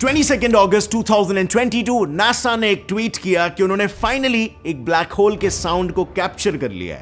22 अगस्त 2022 NASA ने एक tweet किया कि उन्होंने फाइनली एक ब्लैक होल के साउंड को कैप्चर कर लिया है।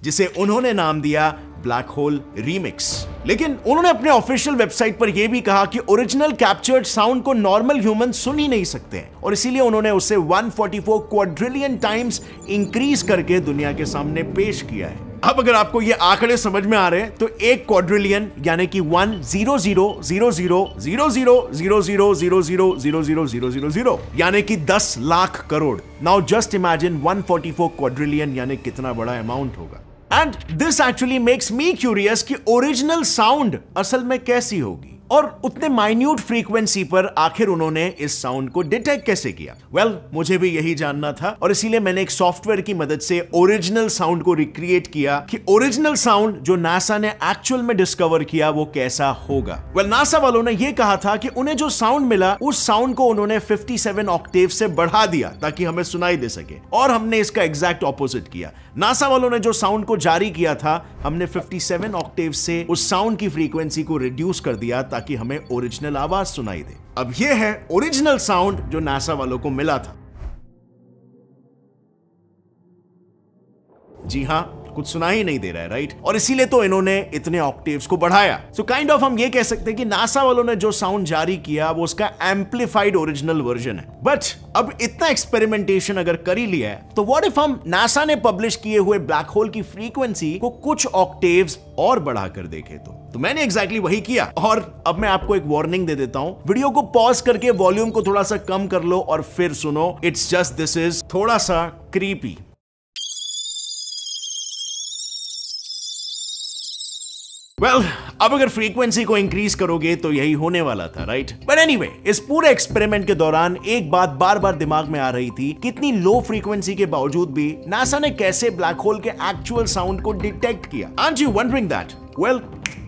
जिसे उन्होंने नाम दिया ब्लैक होल रीमिक्स। लेकिन उन्होंने अपने ऑफिशियल वेबसाइट पर यह भी कहा कि ओरिजिनल कैप्चर्ड साउंड को नॉर्मल ह्यूमन सुन ही नहीं सकते हैं और इसीलिए उन्होंने उसे 144 क्वाड्रिलियन टाइम्स इंक्रीज करके दुनिया के सामने पेश किया है। अब अगर आपको ये आंकड़े समझ में आ रहे हैं तो एक क्वाड्रिलियन यानी कि 100000000000000 यानी कि 10 lakh crore. Now just imagine 144 quadrillion यानी कितना बड़ा अमाउंट होगा। And this actually makes me curious कि ओरिजिनल साउंड असल में कैसी होगी और उतने माइन्यूट फ्रीक्वेंसी पर आखिर उन्होंने इस साउंड को डिटेक्ट कैसे किया। वेल, मुझे भी यही जानना था और इसीलिए मैंने एक सॉफ्टवेयर की मदद से ओरिजिनल साउंड को रिक्रिएट किया कि ओरिजिनल साउंड जो नासा ने एक्चुअल में डिस्कवर किया वो कैसा होगा। वेल, नासा वालों ने यह कहा था कि उन्हें जो साउंड मिला उस साउंड को उन्होंने 57 ऑक्टेव से बढ़ा दिया ताकि हमें सुनाई दे सके और हमने इसका एग्जैक्ट ऑपोजिट किया। नासा वालों ने जो साउंड को जारी किया था हमने 57 ऑक्टेव से उस साउंड की फ्रीक्वेंसी को रिड्यूस कर दिया ताकि हमें ओरिजिनल आवाज सुनाई दे। अब यह है ओरिजिनल साउंड जो नासा वालों को मिला था। जी हां, कुछ सुना ही नहीं दे रहा है, राइट? और इसीलिए तो इन्होंने इतने ऑक्टेव्स को बढ़ाया। सो काइंड ऑफ हम ये कह सकते हैं कि नासा वालों ने जो साउंड जारी किया वो उसका एम्पलीफाइड ओरिजिनल वर्जन है। बट अब इतना एक्सपेरिमेंटेशन अगर कर ही लिया है तो व्हाट इफ हम नासा ने पब्लिश किए हुए ब्लैक होल की फ्रीक्वेंसी को कुछ ऑक्टेव्स और बढ़ाकर देखें तो मैंने एग्जैक्टली वही किया। और अब मैं आपको एक वार्निंग दे देता हूं, वीडियो को पॉज करके वॉल्यूम को थोड़ा सा कम कर लो और फिर सुनो। इट्स जस्ट दिस इज थोड़ा सा क्रीपी। वेल, अब अगर फ्रीक्वेंसी को इंक्रीज करोगे तो यही होने वाला था, राइट? बट एनीवे, इस पूरे एक्सपेरिमेंट के दौरान एक बात बार बार दिमाग में आ रही थी, कितनी लो फ्रीक्वेंसी के बावजूद भी नासा ने कैसे ब्लैक होल के एक्चुअल साउंड को डिटेक्ट किया। Aren't you wondering that? Well,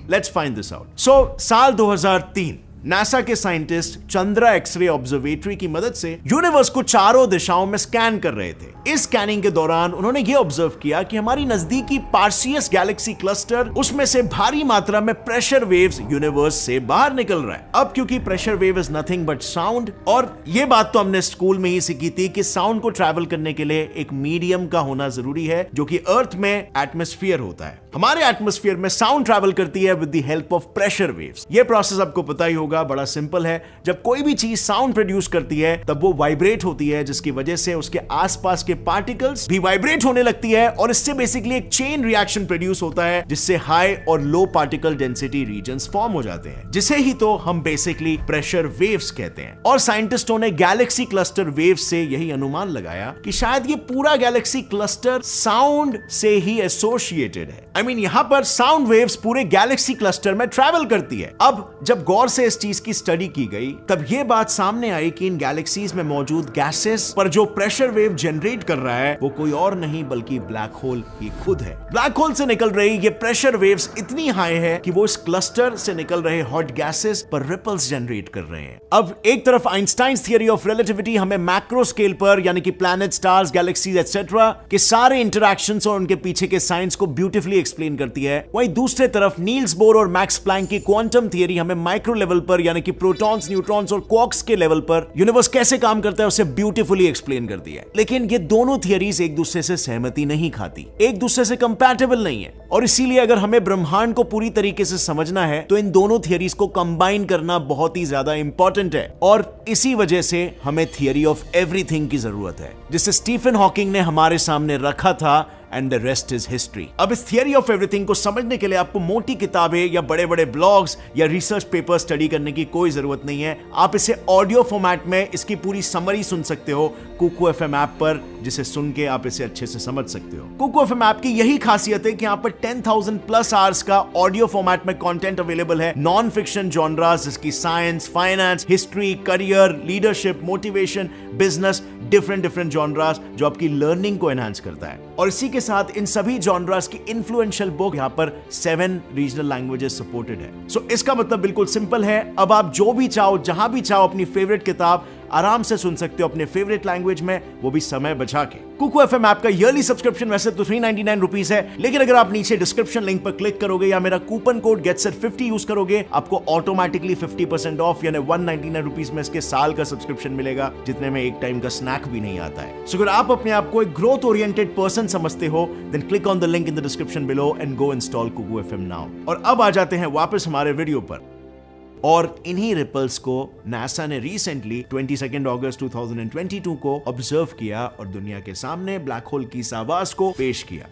let's find this out. So साल 2003 नासा के साइंटिस्ट चंद्रा एक्सरे ऑब्जर्वेटरी की मदद से यूनिवर्स को चारों दिशाओं में स्कैन कर रहे थे। इस स्कैनिंग के दौरान उन्होंने यह ऑब्जर्व किया कि हमारी नजदीकी पार्सियस गैलेक्सी क्लस्टर, उसमें से भारी मात्रा में प्रेशर वेव्स यूनिवर्स से बाहर निकल रहा है। अब क्योंकि pressure wave is nothing but sound, और यह बात तो हमने स्कूल में ही सीखी थी कि साउंड को ट्रैवल करने के लिए एक मीडियम का होना जरूरी है जो कि अर्थ में एटमॉस्फेयर होता है। हमारे एटमॉस्फेयर में साउंड ट्रैवल करती है with the help of pressure waves. यह प्रोसेस आपको पता ही होगा, बड़ा सिंपल है। जब कोई भी चीज साउंड प्रोड्यूस करती है तब वो वाइब्रेट होती है, जिसकी वजह से उसके आसपास के पार्टिकल्स भी वाइब्रेट होने लगती है और इससे बेसिकली एक चेन रिएक्शन प्रोड्यूस होता है जिससे हाई और लो पार्टिकल डेंसिटी रीजन्स फॉर्म हो जाते हैं, जिसे ही तो हम बेसिकली प्रेशर वेव्स कहते हैं। और साइंटिस्टों ने गैलेक्सी क्लस्टर वेव्स से यही अनुमान लगाया कि शायद ये पूरा गैलेक्सी क्लस्टर साउंड से ही एसोसिएटेड है। आई मीन, यहां पर साउंड वेव्स पूरे गैलेक्सी क्लस्टर में ट्रैवल करती है। अब जब गौर से इस चीज की स्टडी की गई तब यह बात सामने आई कि इन गैलेक्सीज में मौजूद गैसेस पर जो प्रेशर वेव जनरेट कर रहा है वो कोई और नहीं बल्कि ब्लैक होल ही खुद है। ब्लैक होल से निकल रही ये प्रेशर वेव्स इतनी हाई है कि वो इस क्लस्टर से निकल रहे हॉट गैसेस पर रिपल्स जनरेट कर रहे हैं। अब एक तरफ आइंस्टाइन्स थियरी ऑफ रिलेटिविटी हमें मैक्रो स्केल पर यानी कि प्लैनेट, स्टार्स, गैलेक्सीज एटसेट्रा के सारे इंटरैक्शंस और उनके पीछे के साइंस को ब्यूटीफुली एक्सप्लेन करती है। वहीं दूसरे तरफ नील्स बोर और मैक्स प्लैंक की क्वांटम थियरी हमें माइक्रो लेवल पर यानी कि प्रोटॉन्स, न्यूट्रॉन्स और क्वार्क्स के लेवल पर यूनिवर्स कैसे काम करता है उसे ब्यूटीफुली एक्सप्लेन करती है। लेकिन ये दोनों थियरीज एक दूसरे से सहमति नहीं खाती, एक दूसरे से कंपैटिबल नहीं है, और इसीलिए अगर हमें ब्रह्मांड को पूरी तरीके से समझना है तो इन दोनों थियरीज को कंबाइन करना बहुत ही ज्यादा इंपॉर्टेंट है। और इसी वजह से हमें थियरी ऑफ एवरीथिंग की जरूरत है, जिसे स्टीफन हॉकिंग ने हमारे सामने रखा था, and the rest is history. अब इस थियरी ऑफ एवरीथिंग को समझने के लिए आपको मोटी किताबें या बड़े बड़े ब्लॉग्स या रिसर्च पेपर स्टडी करने की कोई जरूरत नहीं है। आप इसे ऑडियो फॉर्मेट में इसकी पूरी समरी सुन सकते हो कुकू एफएम ऐप पर, जिसे सुन के आप इसे अच्छे से समझ सकते हो। कुकू एफएम ऐप की यही खासियत है कि यहाँ पर 10,000 प्लस आवर्स का ऑडियो फॉर्मेट में कंटेंट अवेलेबल है। नॉन फिक्शन जॉनरास जिसकी science, finance, history, career, leadership, motivation, business, different genres जो आपकी लर्निंग को एनहांस करता है। और इसी के साथ इन सभी जॉनरास की इन्फ्लुएंशियल बुक यहाँ पर 7 रीजनल लैंग्वेजेस सपोर्टेड है। सो इसका मतलब बिल्कुल सिंपल है, अब आप जो भी चाहो, जहां भी चाहो, अपनी फेवरेट किताब आराम से सुन सकते हो अपने फेवरेट लैंग्वेज में, वो भी समय बचा के। कुकू एफएम ऐप का ईयरली सब्सक्रिप्शन वैसे तो 399 रुपीज है, लेकिन अगर आप नीचे डिस्क्रिप्शन लिंक पर क्लिक करोगे या मेरा कूपन कोड GetSet50 यूज करोगे, आपको ऑटोमेटिकली 50% ऑफ यानी 199 रुपीज में इसके साल का सब्सक्रिप्शन मिलेगा, जितने में एक टाइम का स्नैक भी नहीं आता है। सो अगर आप अपने आप को एक ग्रोथ ओरिएंटेड पर्सन समझते हो, then click on the link in the description below and go install Kuku FM now. और अब आ जाते हैं वापस हमारे वीडियो पर। और इन्हीं रिपल्स को नासा ने रिसेंटली 22 अगस्त 2022 को ऑब्जर्व किया और दुनिया के सामने ब्लैक होल की इस आवाज को पेश किया।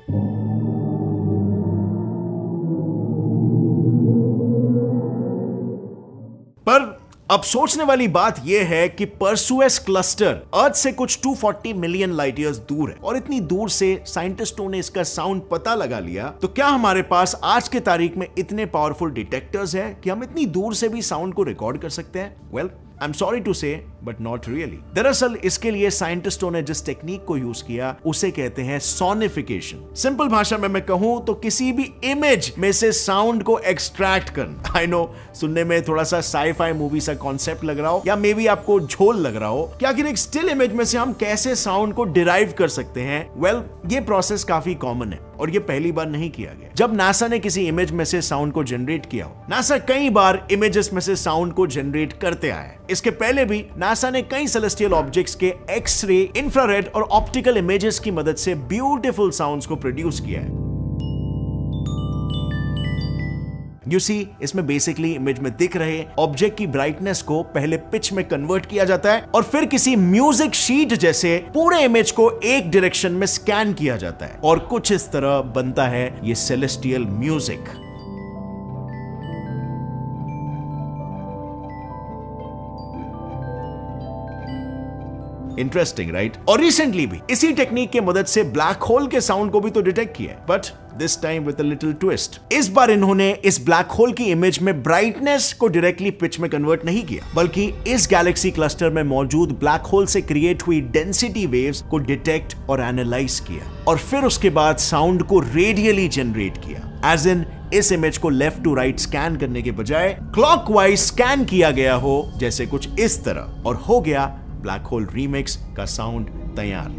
पर अब सोचने वाली बात यह है कि परसुएस क्लस्टर अर्थ से कुछ 240 मिलियन लाइट ईयर्स दूर है, और इतनी दूर से साइंटिस्टों ने इसका साउंड पता लगा लिया। तो क्या हमारे पास आज के तारीख में इतने पावरफुल डिटेक्टर्स हैं कि हम इतनी दूर से भी साउंड को रिकॉर्ड कर सकते हैं? Well, I am sorry to say but not really. दरअसल इसके लिए साइंटिस्टों ने जिस टेक्निक को यूज किया उसे कहते हैं सोनिफिकेशन। सिंपल भाषा में मैं कहूं तो किसी भी इमेज में से साउंड को एक्सट्रैक्ट करना। आई नो सुनने में थोड़ा सा साई-फाई मूवी सा कॉन्सेप्ट लग रहा हो, या मे बी आपको झोल लग रहा हो कि आखिर एक स्टिल इमेज में से हम कैसे साउंड को डिराइव कर सकते हैं। वेल, ये प्रोसेस काफी कॉमन है और ये पहली बार नहीं किया गया। जब नासा ने किसी इमेज में से साउंड को जनरेट किया हो, नासा कई बार इमेजेस में से साउंड को जनरेट करते आया है। इसके पहले भी नासा ने कई सेलेस्टियल ऑब्जेक्ट्स के एक्स-रे, इंफ्रारेड और ऑप्टिकल इमेजेस की मदद से ब्यूटीफुल साउंड्स को प्रोड्यूस किया है। You see, इसमें बेसिकली इमेज में दिख रहे ऑब्जेक्ट की ब्राइटनेस को पहले पिच में कन्वर्ट किया जाता है और फिर किसी म्यूजिक शीट जैसे पूरे इमेज को एक डायरेक्शन में स्कैन किया जाता है, और कुछ इस तरह बनता है ये सेलेस्टियल म्यूजिक। Interesting right? और रिसेंटली भी इसी टेक्निक के मदद से ब्लैक होल के साउंड को भी तो डिटेक्ट किया है, but this time with a little twist. इस बार इन्होंने इस ब्लैक होल की इमेज में ब्राइटनेस को डायरेक्टली पिच में कन्वर्ट नहीं किया, बल्कि इस गैलेक्सी क्लस्टर में मौजूद ब्लैक होल से क्रिएट हुई डेंसिटी वेव्स को डिटेक्ट और एनालाइज किया, और फिर उसके बाद साउंड को रेडियली जनरेट किया। एज इन इस इमेज को लेफ्ट टू राइट स्कैन करने के बजाय क्लॉकवाइज स्कैन किया गया हो, जैसे कुछ इस तरह, और हो गया ब्लैक होल रीमिक्स का साउंड तैयार।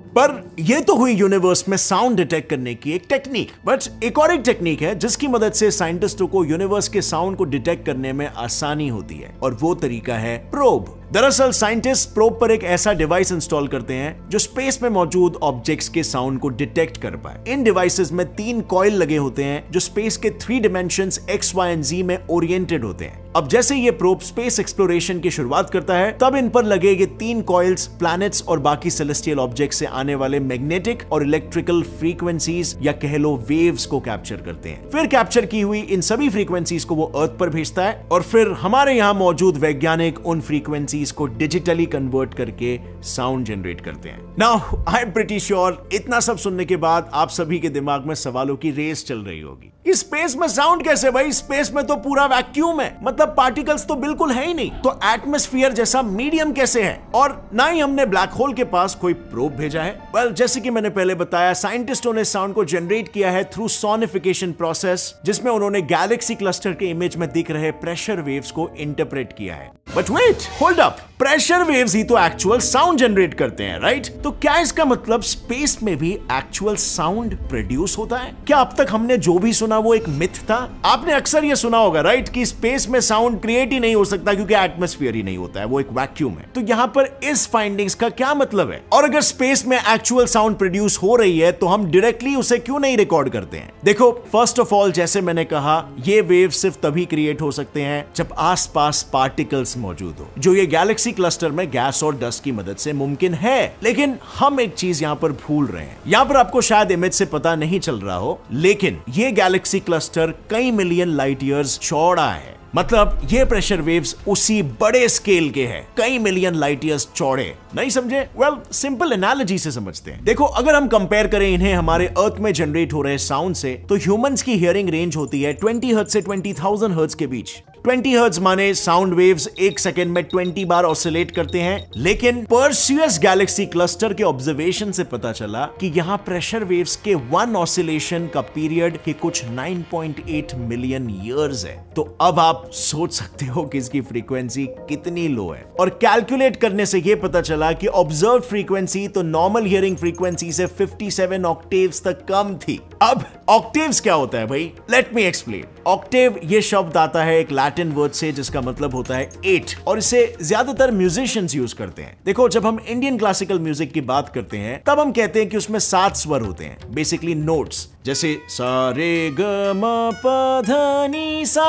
पर यह तो हुई यूनिवर्स में साउंड डिटेक्ट करने की एक टेक्निक, बट एक और एक टेक्निक है जिसकी मदद से साइंटिस्टों को यूनिवर्स के साउंड को डिटेक्ट करने में आसानी होती है, और वो तरीका है प्रोब। दरअसल साइंटिस्ट प्रोब पर एक ऐसा डिवाइस इंस्टॉल करते हैं जो स्पेस में मौजूद ऑब्जेक्ट्स के साउंड को डिटेक्ट कर पाए। इन डिवाइसेस में 3 कॉइल लगे होते हैं जो स्पेस के 3 dimensions X, Y and Z में ओरिएंटेड होते हैं। अब जैसे ये प्रोब स्पेस एक्सप्लोरेशन की शुरुआत करता है, तब इन पर लगे ये 3 कॉइल्स प्लैनेट्स और बाकी सेलेस्टियल ऑब्जेक्ट से आने वाले मैग्नेटिक और इलेक्ट्रिकल फ्रीक्वेंसीज या कह लो वेव्स को कैप्चर करते हैं। फिर कैप्चर की हुई इन सभी फ्रीक्वेंसीज को वो अर्थ पर भेजता है, और फिर हमारे यहाँ मौजूद वैज्ञानिक उन फ्रीक्वेंसीज को डिजिटली कन्वर्ट करके साउंड जनरेट करते हैं। Now I am pretty sure इतना सब सुनने के बाद आप सभी के दिमाग में सवालों की रेस चल रही होगी। इस स्पेस में साउंड कैसे भाई? स्पेस में तो पूरा वैक्यूम है, मतलब पार्टिकल्स तो बिल्कुल है ही नहीं, तो एटमॉस्फेयर जैसा मीडियम कैसे है? और ना ही हमने ब्लैक होल के पास कोई प्रोब भेजा है। वेल, जैसे कि मैंने पहले बताया, साइंटिस्टों ने साउंड को जनरेट किया है थ्रू सोनिफिकेशन प्रोसेस, जिसमें उन्होंने गैलेक्सी क्लस्टर के इमेज में दिख रहे प्रेशर वेव्स को इंटरप्रेट किया है। But wait, hold up, pressure waves ही तो एक्चुअल साउंड जनरेट करते हैं, राइट? तो क्या इसका मतलब स्पेस में भी एक्चुअल साउंड प्रोड्यूस होता है? क्या अब तक हमने जो भी सुना वो एक मिथ था? आपने अक्सर ये सुना होगा, राइट, कि स्पेस में साउंड क्रिएट ही नहीं हो सकता क्योंकि एटमॉस्फेयर ही नहीं होता है, वो एक वैक्यूम है। तो यहाँ पर इस फाइंडिंग्स का क्या मतलब है? और अगर स्पेस में एक्चुअल साउंड प्रोड्यूस हो रही है तो हम डायरेक्टली उसे क्यों नहीं रिकॉर्ड करते हैं? देखो, फर्स्ट ऑफ ऑल, जैसे मैंने कहा, ये वेव सिर्फ तभी क्रिएट हो सकते हैं जब आसपास पार्टिकल्स मौजूद हो, जो ये गैलेक्सी क्लस्टर में गैस और डस्ट की मदद से मुमकिन है। लेकिन हम एक चीज यहां पर भूल रहे हैं। यहां पर आपको शायद इमेज से पता नहीं चल रहा हो, लेकिन ये गैलेक्सी क्लस्टर कई मिलियन लाइट ईयर्स चौड़ा है। मतलब ये प्रेशर वेव्स उसी बड़े स्केल के हैं, कई मिलियन लाइट ईयर्स चौड़े। नहीं समझे? वेल, सिंपल एनालॉजी से समझते हैं। देखो, अगर हम कंपेयर करें इन्हें हमारे अर्थ में जनरेट हो रहे साउंड से, तो ह्यूमंस की हियरिंग रेंज होती है 20 हर्ट्ज से 20,000 हर्ट्ज के बीच। 20 हर्ट्ज माने साउंड वेव्स एक सेकंड में 20 बार ऑसिलेट करते हैं, लेकिन पर्सियस गैलेक्सी क्लस्टर के ऑब्जर्वेशन से पता चला कि यहां प्रेशर वेव्स के 1 ऑसिलेशन का पीरियड के कुछ 9.8 मिलियन ईयर्स है। तो अब आप सोच सकते हो कि इसकी फ्रीक्वेंसी कितनी लो है, और कैलकुलेट करने से यह पता चला कि ऑब्जर्व फ्रीक्वेंसी तो नॉर्मल हियरिंग फ्रीक्वेंसी से 57 ऑक्टेव्स तक कम थी। अब ऑक्टेव्स क्या होता है भाई? Let me explain. ऑक्टेव ये शब्द आता है एक लैटिन वर्ड से जिसका मतलब होता है 8, और इसे ज्यादातर म्यूजिशियंस यूज करते हैं। देखो, जब हम इंडियन क्लासिकल म्यूजिक की बात करते हैं तब हम कहते हैं कि उसमें 7 स्वर होते हैं, बेसिकली नोट्स, जैसे सा रे ग म प ध नी सा।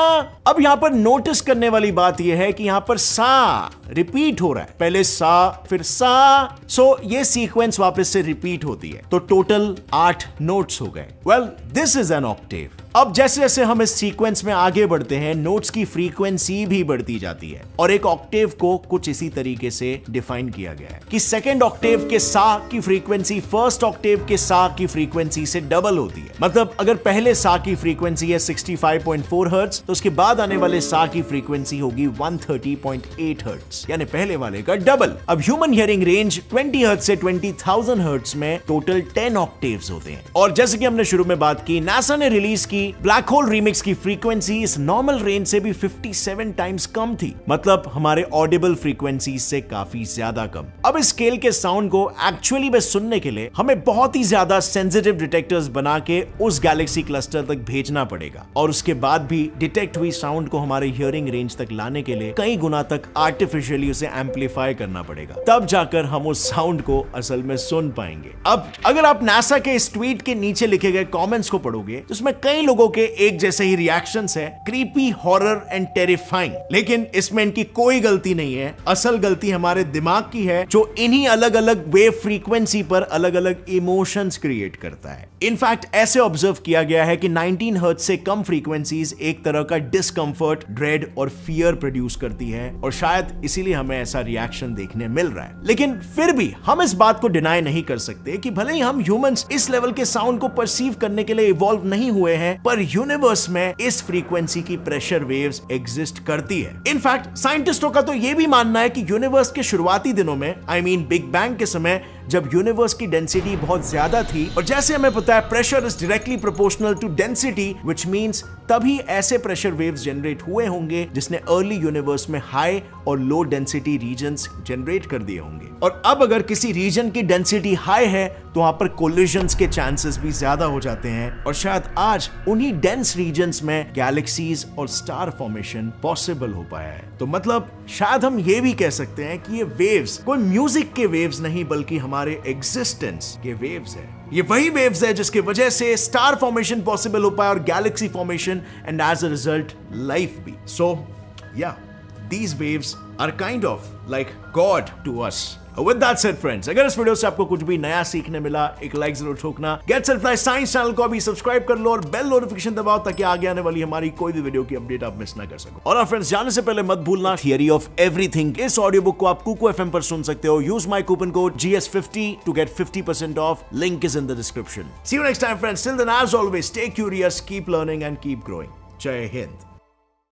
अब यहां पर नोटिस करने वाली बात यह है कि यहां पर सा रिपीट हो रहा है, पहले सा फिर सा, सो ये सीक्वेंस वापस से रिपीट होती है, तो टोटल 8 नोट्स हो गए। Well, this is an Octave. अब जैसे जैसे हम इस सीक्वेंस में आगे बढ़ते हैं, नोट्स की फ्रीक्वेंसी भी बढ़ती जाती है, और एक ऑक्टेव को कुछ इसी तरीके से डिफाइन किया गया है कि सेकंड ऑक्टेव के सा की फ्रीक्वेंसी फर्स्ट ऑक्टेव के सा की फ्रीक्वेंसी से डबल होती है। मतलब अगर पहले सा की फ्रीक्वेंसी है 65.4 हर्ट्ज, तो उसके बाद आने वाले सा की फ्रीक्वेंसी होगी 130.8 हर्ट्ज, यानी पहले वाले का डबल। अब ह्यूमन हियरिंग रेंज 20 हर्ट्ज से 20,000 हर्ट्ज में टोटल 10 ऑक्टेव्स होते हैं, और जैसे कि हमने शुरू में बात की, नासा ने रिलीज की ब्लैक होल रीमिक्स की फ्रीक्वेंसी इस नॉर्मल रेंज से भी 57 टाइम्स कम थी, मतलब हमारे ऑडिबल फ्रीक्वेंसी से काफी ज्यादा कम। अब इस स्केल के साउंड को एक्चुअली में सुनने के लिए हमें बहुत ही ज्यादा सेंसिटिव डिटेक्टर्स बना के उस गैलेक्सी क्लस्टर तक भेजना पड़ेगा, और उसके बाद भी डिटेक्ट हुई साउंड को हमारे हियरिंग रेंज तक लाने के लिए कई गुना तक आर्टिफिशियली उसे एम्पलीफाई करना पड़ेगा, तब जाकर हम उस साउंड को असल में सुन पाएंगे। अब अगर आप नासा के इस ट्वीट के नीचे लिखे गए कमेंट्स को पढ़ोगे तो उसमें कई लोगों के एक जैसे ही रिएक्शंस है, क्रीपी, हॉरर एंड टेरिफाइंग, लेकिन इसमें इनकी कोई गलती नहीं है। असल गलती हमारे दिमाग की है, जो इन्हीं अलग अलग वेव फ्रीक्वेंसी पर अलग अलग इमोशंस क्रिएट करता है। इनफैक्ट ऐसे ऑब्जर्व किया गया है कि 19 हर्ट्ज से कम फ्रीक्वेंसीज एक तरह का डिस्कंफर्ट, ड्रेड और फियर प्रोड्यूस करती है, और शायद इसीलिए हमें ऐसा रिएक्शन देखने मिल रहा है। लेकिन फिर भी हम इस बात को डिनाई नहीं कर सकते कि भले ही हम ह्यूमंस इस लेवल के साउंड को परसीव करने के लिए इवॉल्व नहीं हुए हैं, पर यूनिवर्स में इस फ्रीक्वेंसी की प्रेशर वेव्स एग्जिस्ट करती है। इनफैक्ट साइंटिस्टों का तो यह भी मानना है कि यूनिवर्स के शुरुआती दिनों में, आई मीन बिग बैंग के समय, जब यूनिवर्स की डेंसिटी बहुत ज्यादा थी, और जैसे हमें पता है pressure is directly proportional to density, which means तभी ऐसे प्रेशर वेव्स जनरेट हुए होंगे जिसने अर्ली यूनिवर्स में हाई और लो डेंसिटी रीजन्स जनरेट कर दिए होंगे। और अब अगर किसी रीजन की डेंसिटी हाई है तो वहां पर कोलिजन्स के चांसेस भी ज्यादा हो जाते हैं, और शायद आज उन्हीं डेंस रीजन्स में गैलेक्सीज और स्टार फॉर्मेशन पॉसिबल हो पाया है। तो मतलब शायद हम ये भी कह सकते हैं कि ये वेव्स कोई म्यूजिक के वेव्स नहीं, बल्कि हमारे एग्जिस्टेंस के वेव्स है। ये वही वेव्स है जिसकी वजह से स्टार फॉर्मेशन पॉसिबल हो पाया और galaxy formation, and as a result life भी। सो या, these waves are kind of like God to us. With that said friends, अगर इस वीडियो से आपको कुछ भी नया सीखने मिला, एक लाइक जरूर ठोकना। Get set fly science channel को अभी सब्सक्राइब कर लो और बेल नोटिफिकेशन दबाओ ताकि आगे आने वाली हमारी कोई भी वीडियो की अपडेट आप मिस ना कर सको। और फ्रेंड्स, जाने से पहले मत भूलना, थियरी ऑफ एवरीथिंग इस ऑडियो बुक को आप कुकू FM पर सुन सकते हो। Use my coupon code GS50 to get 50% off. Link is in the description. See you next time friends. Till then, as always, stay curious, keep learning and keep growing. Jai Hind.